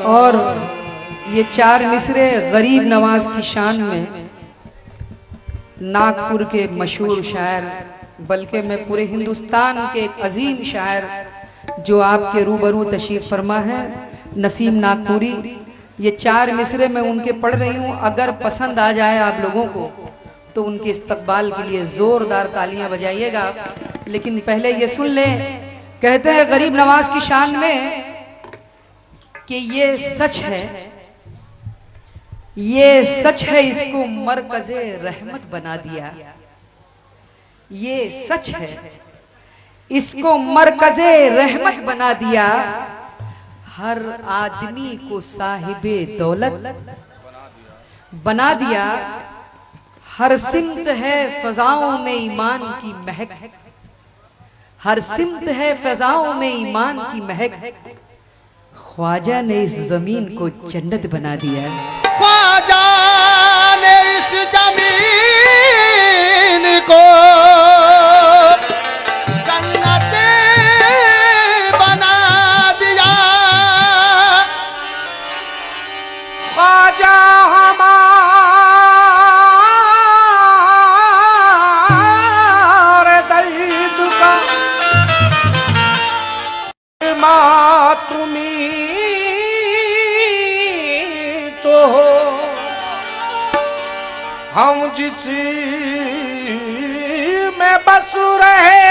और ये चार मिसरे गरीब नवाज की शान में नागपुर के मशहूर शायर, बल्कि मैं पूरे हिंदुस्तान के एक अजीम शायर जो आपके रूबरू तशरीफ फरमा है, नसीम नागपुरी। ये चार मिसरे मैं उनके पढ़ रही हूँ। अगर पसंद आ जाए आप लोगों को तो उनके इस्तकबाल के लिए जोरदार तालियां बजाइएगा। लेकिन पहले ये सुन लें, कहते हैं गरीब नवाज की शान में कि ये सच है, ये सच है, इसको मरकज़े रहमत बना दिया। ये सच है, इसको मरकज़े रहमत बना दिया। हर आदमी को साहिबे दौलत बना दिया। हर सिमत है फजाओं में ईमान की महक, हर सिमत है फजाओं में ईमान की महक। ख्वाजा ने इस जमीन को जन्नत बना दिया। ख्वाजा ने इस जमीन को जन्नत बना दिया। ख्वाजा हमारे दर्द का मातमी तो हो, हम जिस में बस रहे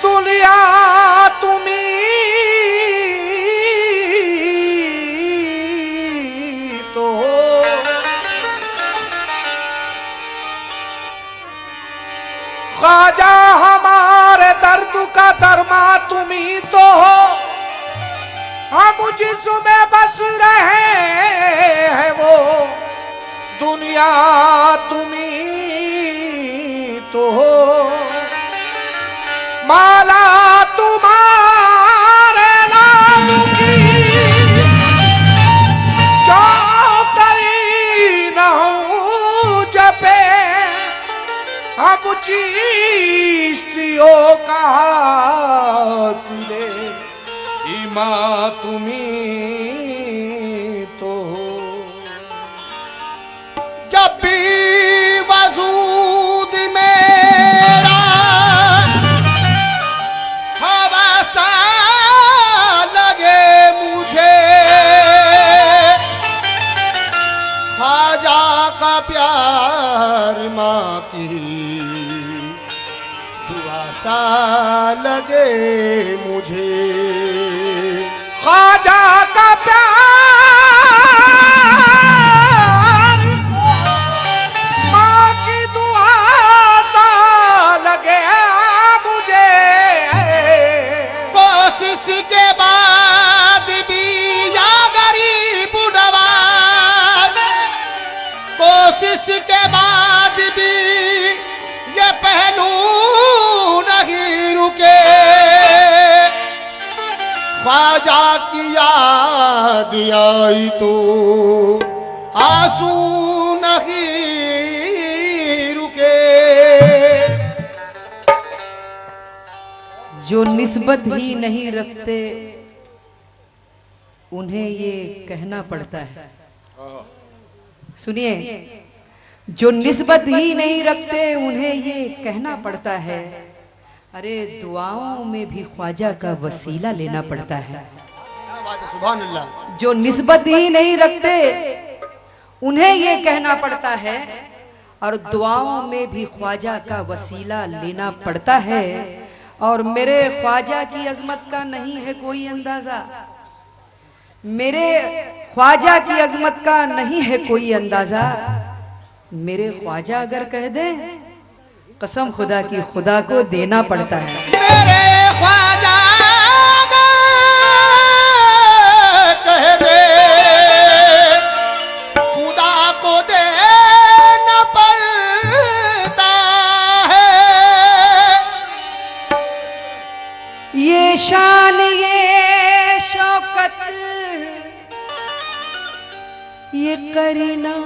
दुनिया तुम्ही तो हो। ख्वाजा हमारे दर्द का दरमा तुम्ही तो हो, हम जिसमें बस रहे हैं वो दुनिया तुम्ही तो हो। माला तुम्हारे नाम की क्यों करी न हूँ जपे, हम चिश्तियों का हासिले ईमा तुम्ही तो हो। जब भी वजूद मेरा हवा सा लगे मुझे, ख्वाजा का प्यार माँ की दुआ सा लगे मुझे। ख्वाजा का प्यार माँ की दुआ सा लगे मुझे। कोशिश के बाद भी या गरीब नवाज, कोशिश के बाद भी ये पहलू नहीं रुके। ख्वाजा की याद आई तो आंसू नहीं रुके। जो निस्बत ही नहीं रखते उन्हें ये कहना पड़ता है। सुनिए, जो निस्बत ही नहीं रखते उन्हें ये कहना पड़ता है। अरे दुआओं में भी ख्वाजा का वसीला लेना पड़ता है। सुभान अल्लाह। जो निस्बत ही नहीं रखते उन्हें ये कहना पड़ता है, और दुआओं में भी ख्वाजा का वसीला लेना पड़ता है। और मेरे ख्वाजा की अजमत का नहीं है कोई अंदाजा, मेरे ख्वाजा की अजमत का नहीं है कोई अंदाजा। मेरे ख्वाजा अगर कह दे, कसम खुदा की खुदा को देना पड़ता है। मेरे ख्वाजा कह दे, खुदा को देना पड़ता है। ये शान ये शौकत ये करीना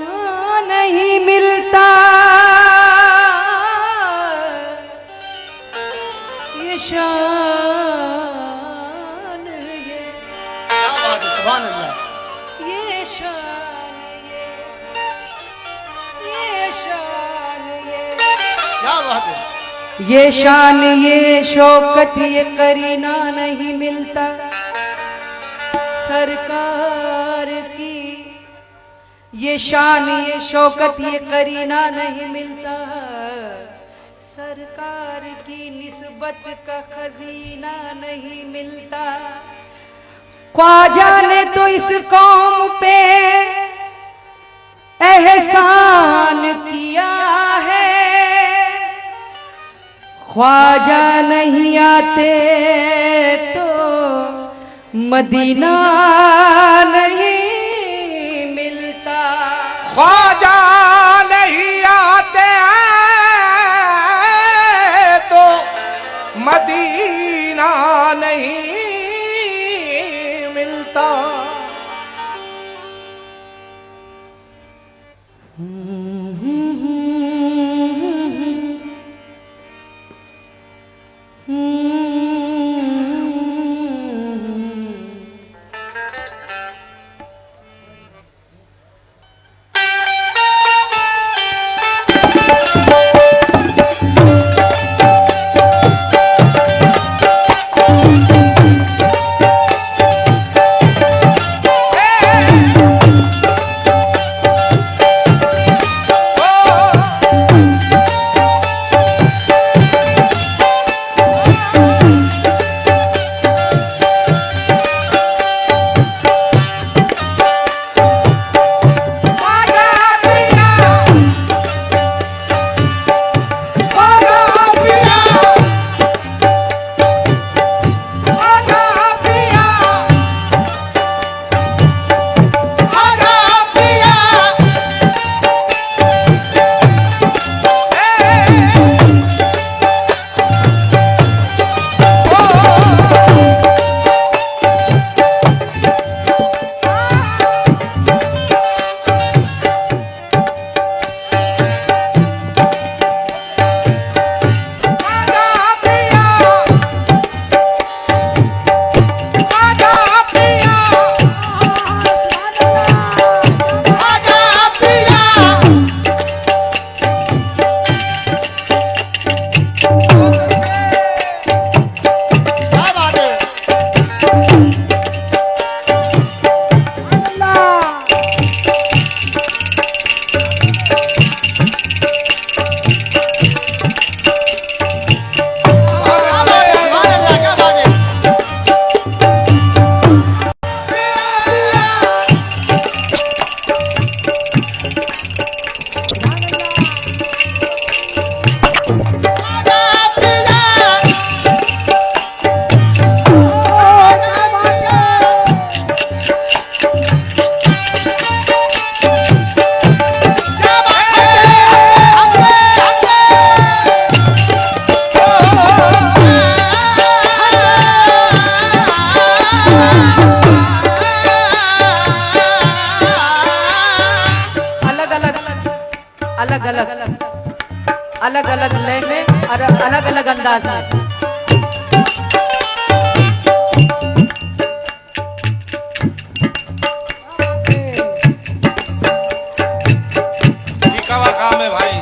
नहीं मिलता, ये शान ये बात है। ये शान ये शौकत ये करीना नहीं मिलता सरकार की। ये शान ये शौकत ये करीना नहीं मिलता सरकार की। निस्बत का खजीना नहीं मिलता। ख्वाजा ने तो इस कौम पे एहसान किया है। ख्वाजा नहीं आते तो मदीना नहीं मिलता। ख्वाजा नहीं आते तो मदीना नहीं मिलता। अलग अलग लय में और अलग अलग अंदाज में। सीखा हुआ काम है भाई।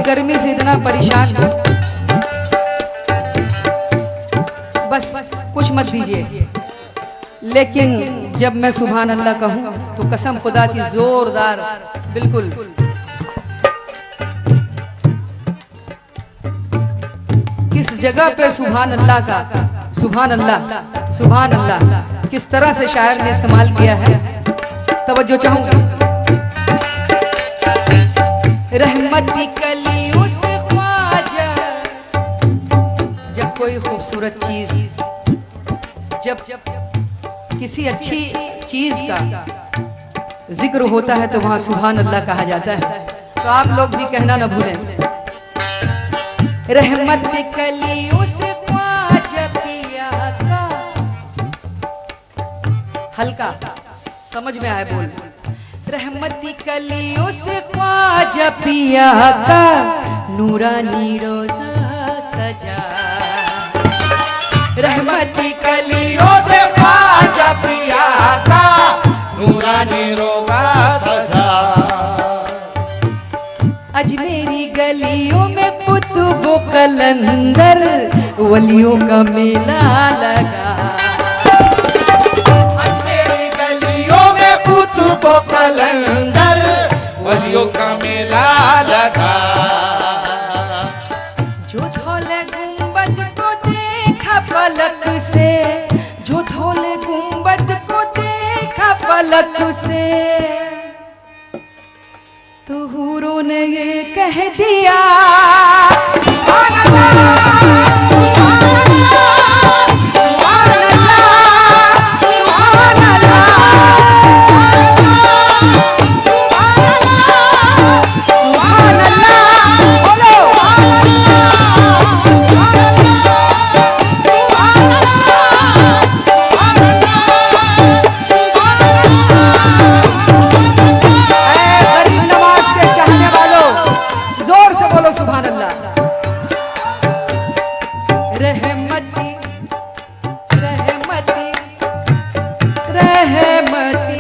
गर्मी से इतना परेशान हूँ, बस कुछ मत दीजिए। लेकिन जब मैं सुभान अल्लाह कहूँ तो कसम खुदा की जोरदार बिल्कुल किस जगह पे सुभान अल्लाह का सुभान अल्लाह किस तरह से शायर ने इस्तेमाल किया है, तवज्जो चाहूंगा। रहमती कली उस ख्वाजा, जब कोई खूबसूरत चीज, जब किसी अच्छी चीज का जिक्र होता है तो वहां सुभान अल्लाह कहा जाता है। तो आप लोग भी कहना न भूलें। रहमत कलियों से ख्वाजा पिया का, हल्का समझ में आए बोल। रहमती कलियों से ख्वाजा पिया का नूरानी रोजा सजा। रहमती कलियों से ख्वाजा पिया का नूरानी रोजा सजा। अजमेरी गलियों में कुतुब कलंदर वलियों का मेला लगा। अजमेरी गलियों में कुतुब कलंदर वलियों का मेला लगा। जो धौले गुंबद को देखा फलक से, जो धौले गुंबद को देखा फलक से, तो हूरों ने ये कह दिया सुभान अल्लाह, सुभान अल्लाह, सुभान अल्लाह, सुभान अल्लाह, बोलो गरीब नवाज के चाहने वालों, जोर से बोलो सुभान अल्लाह। रहमती रहमती रहमती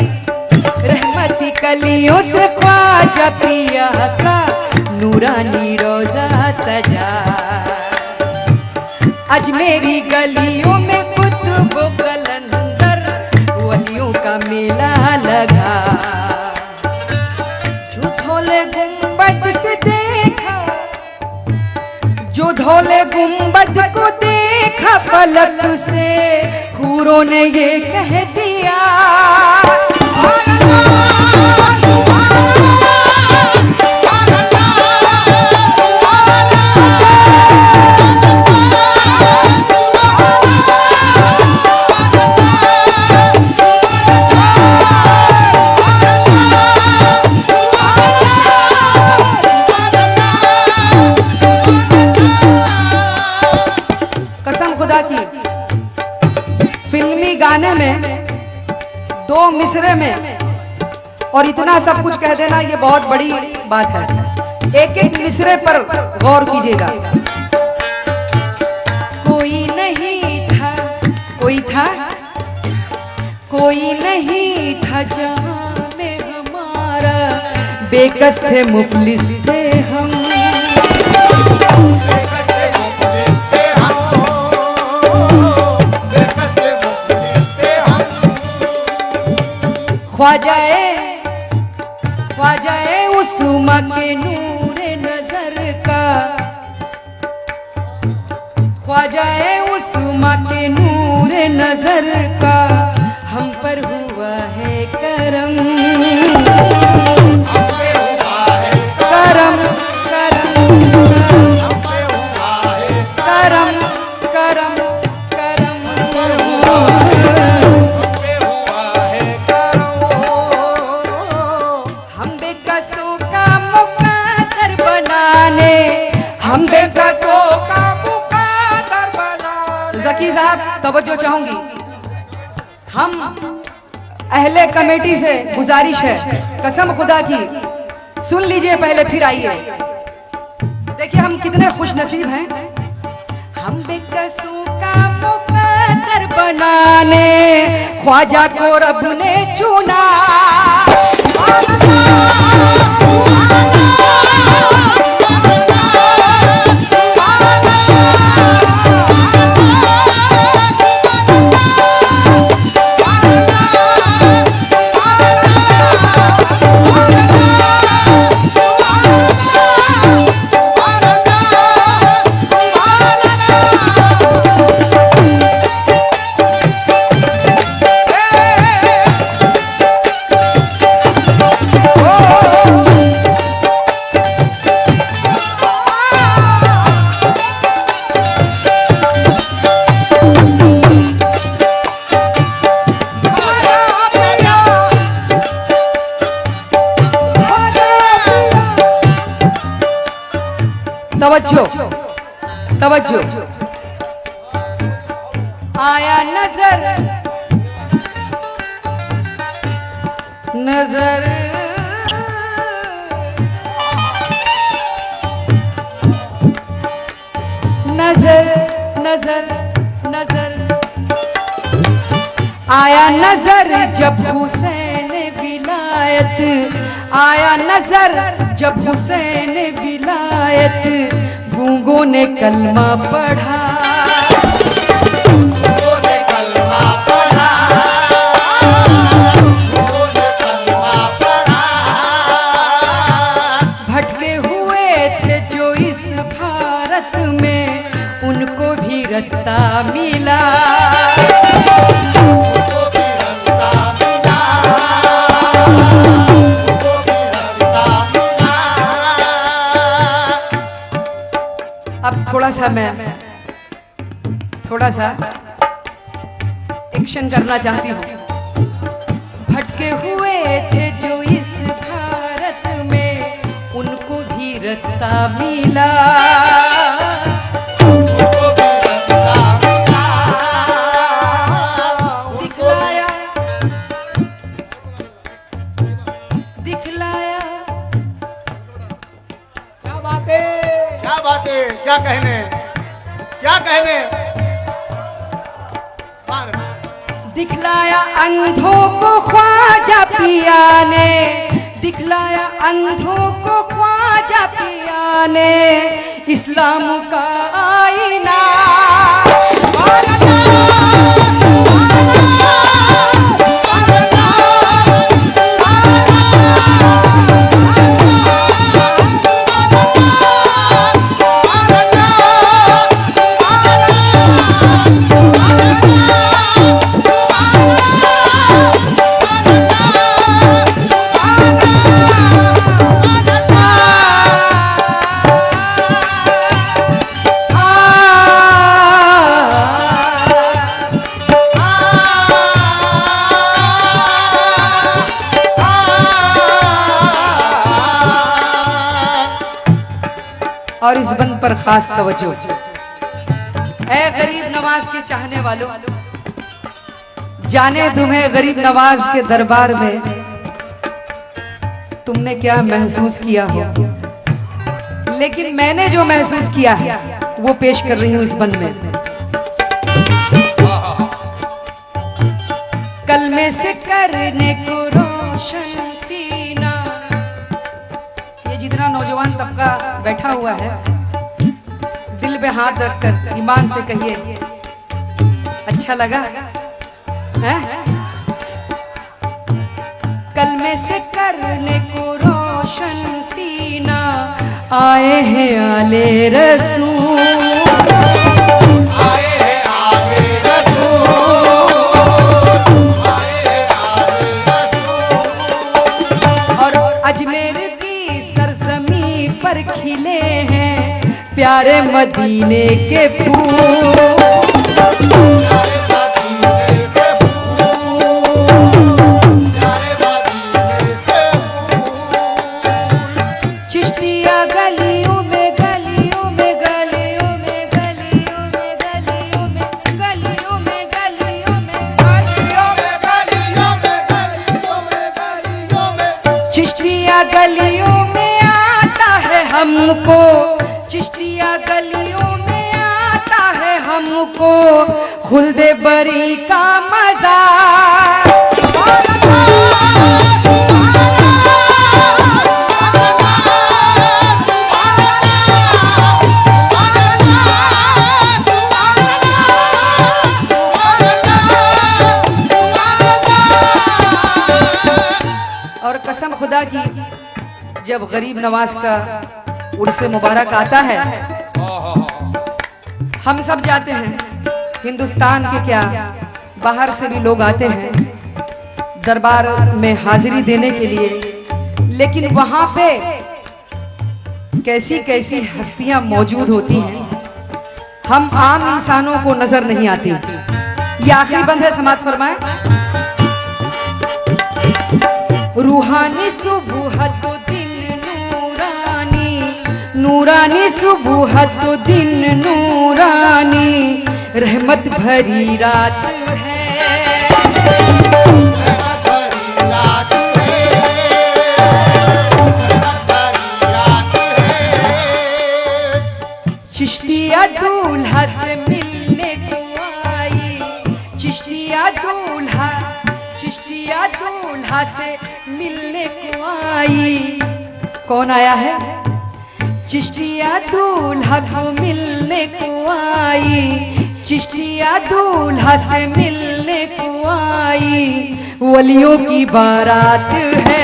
रहमती कलियों से ख्वाजा पिया का नूरानी रोजा सजा। अजमेरी गलियों में कुतुब कलंदर वलियों का मेला लगा। जो धौले गुंबद से देखा, जो धौले गुंबद को देखा फलक से, हूरों ने ये कह दिया कसम खुदा की, फिल्मी गाने में 2 मिसरे में और इतना सब कुछ कह देना ये बहुत बड़ी बात है। एक एक मिसरे पर गौर कीजिएगा। कोई नहीं था, कोई था, कोई नहीं था जहां में हमारा, बेकस थे मुफलिस थे हम। ख्वाजाए ख्वाजाए उस्मा के नूरे नजर का, ख्वाजाए उस्मा के नूरे नजर का हम पर हुआ है करम। करम करम करम करम करम हम बेकसों का मुकद्दर बनाने, हम बेकसों का मुकद्दर बनाने। ज़की साहब तवज्जो चाहूंगी। हम अहले कमेटी से गुजारिश है, कसम खुदा की, सुन लीजिए पहले फिर आइए। देखिए हम कितने खुश नसीब हैं। हम बेकसों का मुकद्दर बनाने ख्वाजा को रब ने चुना। तवज्जो तवज्जो। आया नजर नजर नजर नजर नजर आया नजर जब हुसैन विलायत, आया नजर जब हुसैन विलायत, गूंगों ने कलमा पढ़ा, गूंगों ने कलमा पढ़ा, गूंगों ने कलमा पढ़ा। भटके हुए थे जो इस भारत में, उनको भी रास्ता मिला, उनको भी रास्ता मिला, उनको भी रास्ता मिला। अब थोड़ा सा एक्शन करना चाहती हूँ। भटके हुए थे जो इस भारत में, उनको भी रास्ता मिला, उनको भी रास्ता मिला, दिखलाया दिखलाया। क्या बात है, क्या बातें, क्या कहने, क्या कहने। दिखलाया अंधों को ख्वाजा पिया ने, दिखलाया अंधों को ख्वाजा पिया ने, इस्लाम का आईना। और इस बंद पर खास तवज्जो। ऐ गरीब नवाज के चाहने वालों, जाने तुम्हें गरीब नवाज के दरबार में तुमने क्या महसूस किया हो, लेकिन मैंने जो महसूस किया है वो पेश कर रही हूं इस बंद में। कलमे से करने को रोशन सीना, ये जितना नौजवान तबका बैठा हुआ है, दिल पे हाथ रखकर ईमान से कहिए, अच्छा लगा है? कलमे से करने को रोशन सीना, आए हैं आले रसूल, आए हैं आले रसूल, आए हैं आले रसूल। और अजमेर की सरजमी पर खिले हैं प्यारे मदीने के फूल, प्यारे मदीने के फूल, प्यारे मदीने के फूल। चिश्तिया गलियों में गलियों में गलियों में गलियों में गलियों में गलियों में गलियों में गलियों में, गलियों में, गलियों में, गलियों में। चिश्तिया गलियों में आता है हमको, चिश्तिया गलियों में आता है हमको, खुल्दे बरी का मजा। और कसम खुदा की, जब गरीब नवाज का उर्से मुबारक आता है, हम सब जाते हैं, हिंदुस्तान के क्या बाहर से भी लोग आते हैं दरबार में हाजिरी देने के लिए, लेकिन वहां पे कैसी कैसी हस्तियां मौजूद होती हैं, हम आम इंसानों को नजर नहीं आती। ये आखिरी बंद है, समाप्त फरमाए। रूहानी सुबह तो दिन नूरानी, नूरानी सुबह तो दिन नूरानी, रहमत भरी रात है। चिश्तिया दूल्हा से मिलने को आई, चिश्तिया दूल्हा से मिलने को आई। कौन आया है? चिश्तिया दूल्हा को मिलने को आई, चिश्तिया दूल्हा से मिलने को आई। वलियों की बारात है,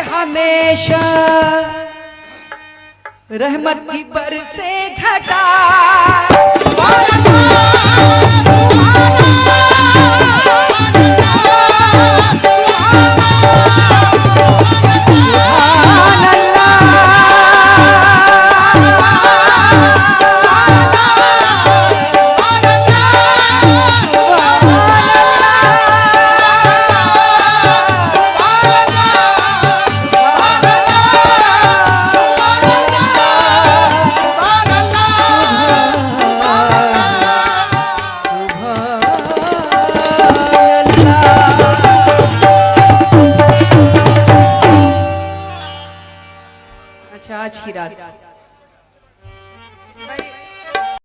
हमेशा रहमत की बरसे घटा। अच्छा आज की रात